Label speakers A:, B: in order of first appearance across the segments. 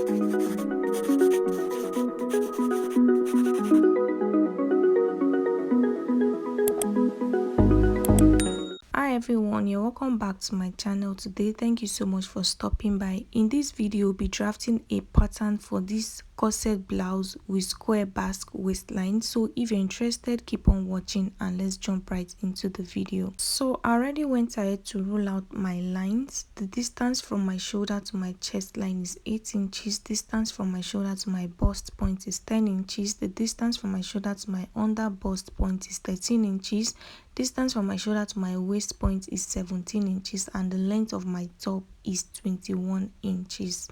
A: Hi everyone, you're welcome back to my channel. Today thank you so much for stopping by. In this video we'll be drafting a pattern for this corset blouse with square basque waistline. So if you're interested, keep on watching and let's jump right into the video. So I already went ahead to rule out my lines. The distance from my shoulder to my chest line is 8 inches. Distance from my shoulder to my bust point is 10 inches. The distance from my shoulder to my under bust point is 13 inches. Distance from my shoulder to my waist point is 17 inches and the length of my top is 21 inches.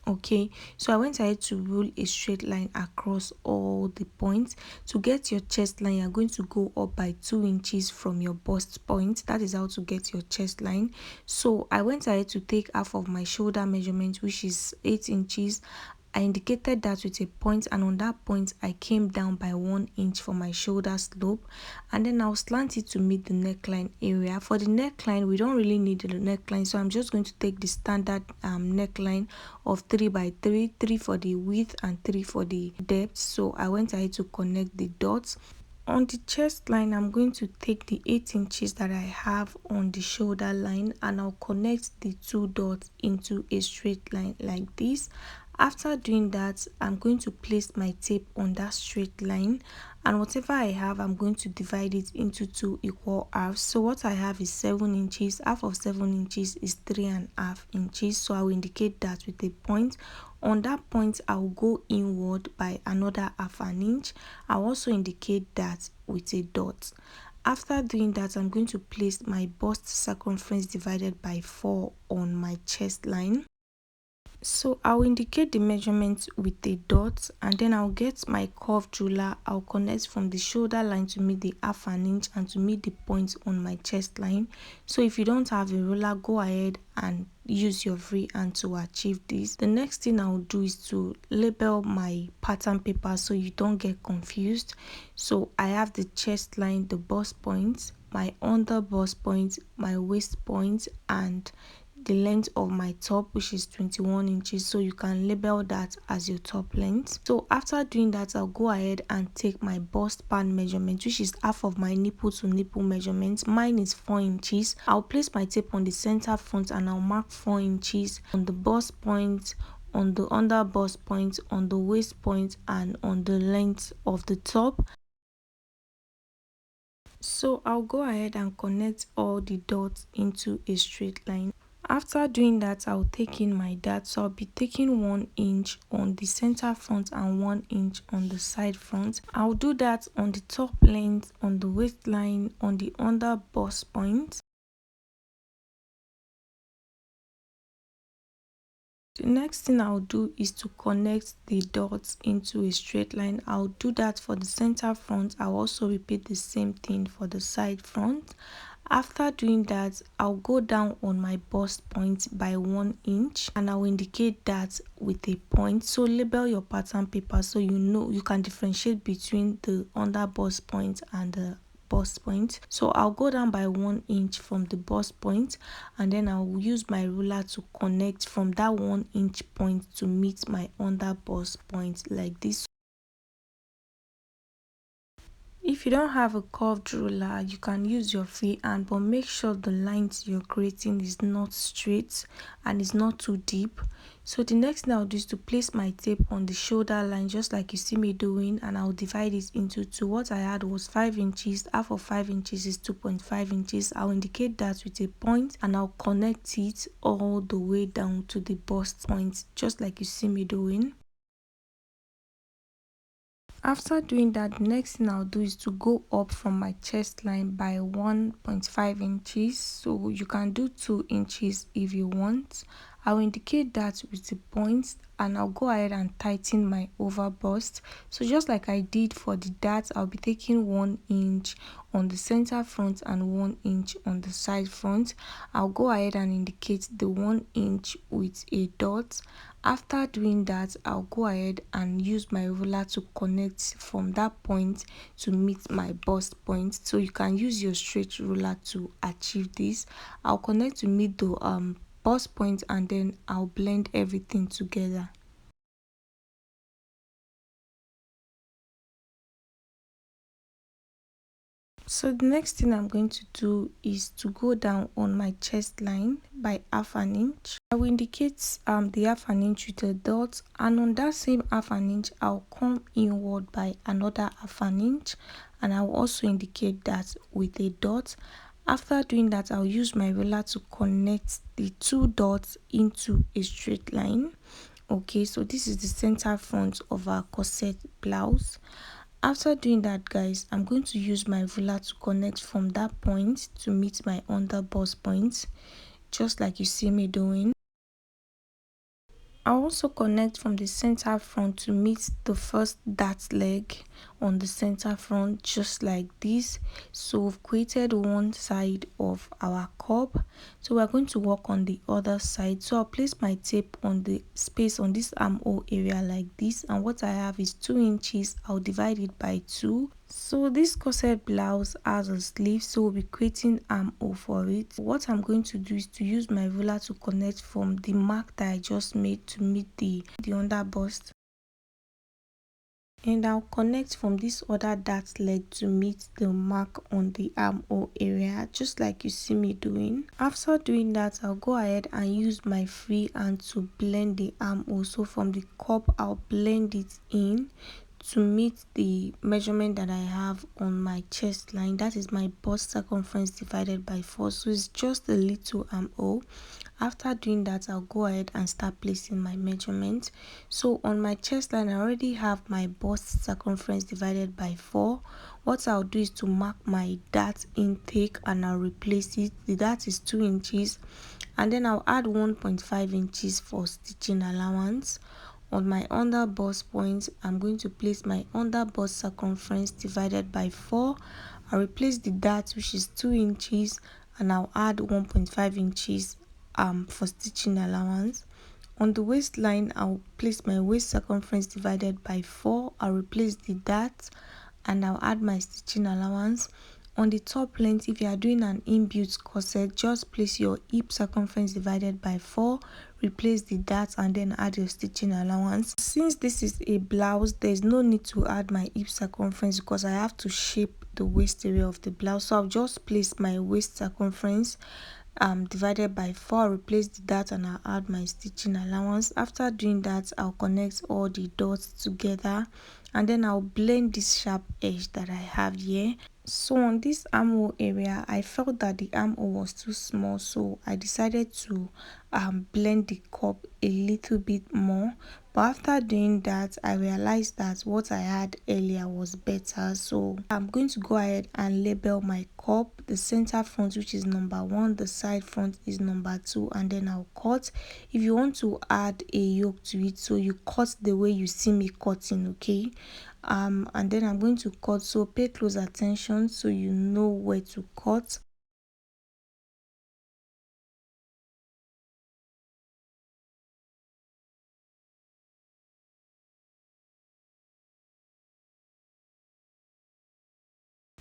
A: Okay, so I went ahead to rule a straight line across all the points. To get your chest line, you're going to go up by 2 inches from your bust point. That is how to get your chest line. So I went ahead to take half of my shoulder measurement, which is 8 inches. I indicated that with a point, and on that point I came down by 1 inch for my shoulder slope, and then I'll slant it to meet the neckline area. For the neckline, we don't really need the neckline, so I'm just going to take the standard neckline of 3 by 3, 3 for the width and 3 for the depth. So I went ahead to connect the dots. On the chest line, I'm going to take the 8 inches that I have on the shoulder line and I'll connect the 2 dots into a straight line like this. After doing that, I'm going to place my tape on that straight line, and whatever I have, I'm going to divide it into 2 equal halves. So what I have is 7 inches. Half of 7 inches is 3.5 inches. So I will indicate that with a point. On that point, I will go inward by another half an inch. I'll also indicate that with a dot. After doing that, I'm going to place my bust circumference divided by 4 on my chest line. So I'll indicate the measurement with a dot, and then I'll get my curved ruler. I'll connect from the shoulder line to meet the half an inch and to meet the point on my chest line. So if you don't have a ruler, go ahead and use your free hand to achieve this. The next thing I'll do is to label my pattern paper so you don't get confused. So I have the chest line, the bust point, my under bust point, my waist point, and the length of my top, which is 21 inches. So you can label that as your top length. So after doing that, I'll go ahead and take my bust band measurement, which is half of my nipple to nipple measurement. Mine is 4 inches. I'll place my tape on the center front and I'll mark 4 inches on the bust point, on the under bust point, on the waist point, and on the length of the top. So I'll go ahead and connect all the dots into a straight line. After doing that, I'll take in my dart. So I'll be taking 1 inch on the center front and 1 inch on the side front. I'll do that on the top length, on the waistline, on the under bust point. The next thing I'll do is to connect the dots into a straight line. I'll do that for the center front. I'll also repeat the same thing for the side front. After doing that, I'll go down on my bust point by 1 inch and I'll indicate that with a point. So label your pattern paper so you know you can differentiate between the under bust point and the bust point. So I'll go down by 1 inch from the bust point, and then I'll use my ruler to connect from that 1 inch point to meet my under bust point like this. If you don't have a curved ruler, you can use your free hand, but make sure the lines you're creating is not straight and is not too deep. So the next thing I'll do is to place my tape on the shoulder line just like you see me doing, and I'll divide it into 2. What I had was 5 inches. Half of 5 inches is 2.5 inches. I'll indicate that with a point and I'll connect it all the way down to the bust point just like you see me doing. After doing that, the next thing I'll do is to go up from my chest line by 1.5 inches. So you can do 2 inches if you want. I'll indicate that with the points and I'll go ahead and tighten my over bust. So just like I did for the dart, I'll be taking 1 inch on the center front and 1 inch on the side front. I'll go ahead and indicate the 1 inch with a dot. After doing that, I'll go ahead and use my ruler to connect from that point to meet my bust point. So you can use your straight ruler to achieve this. I'll connect to meet the bust point and then I'll blend everything together. So the next thing I'm going to do is to go down on my chest line by half an inch. I will indicate the half an inch with a dot, and on that same half an inch I'll come inward by another half an inch, and I'll also indicate that with a dot. After doing that, I'll use my ruler to connect the two dots into a straight line. Okay, so this is the center front of our corset blouse. After doing that, guys, I'm going to use my ruler to connect from that point to meet my under bust point, just like you see me doing. I'll also connect from the center front to meet the first dart leg on the center front, just like this. So we've created one side of our cup, so we're going to work on the other side. So I'll place my tape on the space on this armhole area like this, and what I have is 2 inches. I'll divide it by 2. So this corset blouse has a sleeve, so we'll be creating armhole for it. What I'm going to do is to use my ruler to connect from the mark that I just made to meet the under bust, and I'll connect from this other dart leg to meet the mark on the armhole area, just like you see me doing. After doing that, I'll go ahead and use my free hand to blend the armhole. So from the cup, I'll blend it in to meet the measurement that I have on my chest line. That is my bust circumference divided by 4, so it's just a little armhole. After doing that, I'll go ahead and start placing my measurement. So on my chest line, I already have my bust circumference divided by 4. What I'll do is to mark my dart intake, and I'll replace it. The dart is 2 inches, and then I'll add 1.5 inches for stitching allowance. On my under bust point, I'm going to place my under bust circumference divided by 4. I'll replace the dart, which is 2 inches, and I'll add 1.5 inches for stitching allowance. On the waistline, I'll place my waist circumference divided by 4. I'll replace the dart, and I'll add my stitching allowance. On the top length, if you are doing an inbuilt corset, just place your hip circumference divided by 4, replace the dart, and then add your stitching allowance. Since this is a blouse, there's no need to add my hip circumference because I have to shape the waist area of the blouse. So I'll just place my waist circumference divided by 4, replace the dart, and I'll add my stitching allowance. After doing that, I'll connect all the dots together, and then I'll blend this sharp edge that I have here. So on this armhole area, I felt that the armhole was too small, so I decided to blend the cup a little bit more. But after doing that, I realized that what I had earlier was better. So I'm going to go ahead and label my cup. The center front, which is number 1, the side front is number 2, and then I'll cut. If you want to add a yoke to it, so you cut the way you see me cutting, okay? And then I'm going to cut, so pay close attention so you know where to cut.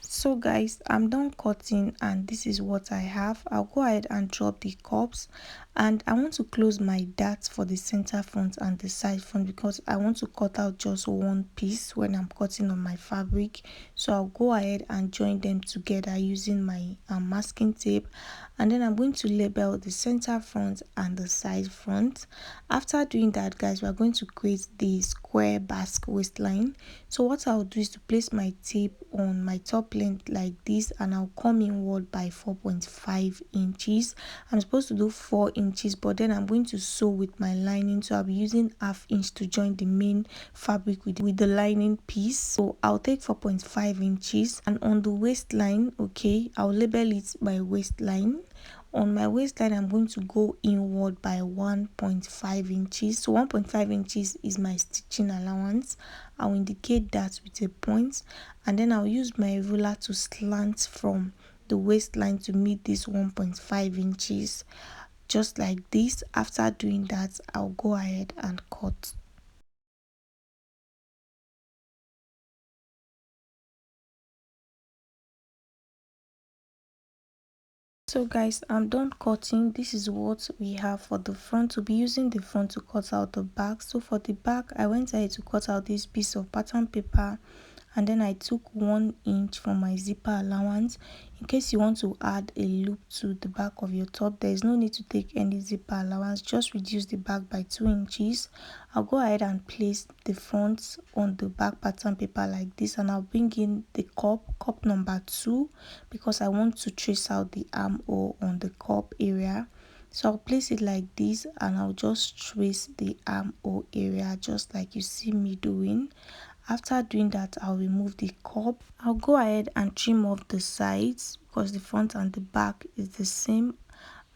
A: So guys, I'm done cutting, and this is what I have. I'll go ahead and drop the cups, and I want to close my darts for the center front and the side front because I want to cut out just one piece when I'm cutting on my fabric. So I'll go ahead and join them together using my masking tape, and then I'm going to label the center front and the side front. After doing that, guys, we're going to create the square basque waistline. So what I'll do is to place my tape on my top length like this, and I'll come inward by 4.5 inches. I'm supposed to do 4 inches, but then I'm going to sew with my lining, so I'll be using ½ inch to join the main fabric with the lining piece. So I'll take 4.5 inches, and on the waistline, okay, I'll label it by waistline. On my waistline, I'm going to go inward by 1.5 inches. So 1.5 inches is my stitching allowance. I'll indicate that with a point, and then I'll use my ruler to slant from the waistline to meet this 1.5 inches, just like this. After doing that, I'll go ahead and cut. So guys, I'm done cutting. This is what we have for the front. We'll be using the front to cut out the back. So for the back, I went ahead to cut out this piece of pattern paper and then I took 1 inch from my zipper allowance. In case you want to add a loop to the back of your top, there is no need to take any zipper allowance, just reduce the back by 2 inches. I'll go ahead and place the front on the back pattern paper like this, and I'll bring in the cup number 2, because I want to trace out the armhole on the cup area. So I'll place it like this, and I'll just trace the armhole area just like you see me doing. After doing that, I'll remove the cup. I'll go ahead and trim off the sides because the front and the back is the same.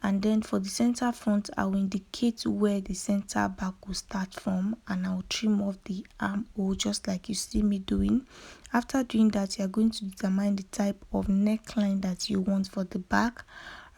A: And then for the center front, I will indicate where the center back will start from, and I'll trim off the armhole just like you see me doing. After doing that, you're going to determine the type of neckline that you want for the back.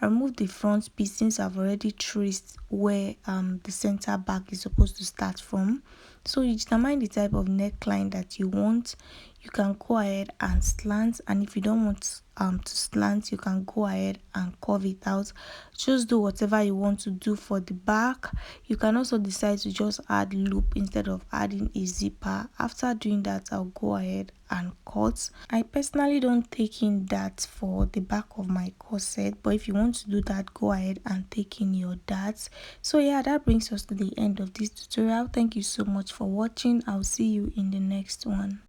A: I remove the front piece since I've already traced where the center back is supposed to start from. So you determine the type of neckline that you want. You can go ahead and slant, and if you don't want to slant, you can go ahead and curve it out. Just do whatever you want to do for the back. You can also decide to just add loop instead of adding a zipper. After doing that, I'll go ahead and cut. I personally don't take in that for the back of my corset, but if you want to do that, go ahead and take in your darts. So yeah, that brings us to the end of this tutorial. Thank you so much for watching. I'll see you in the next one.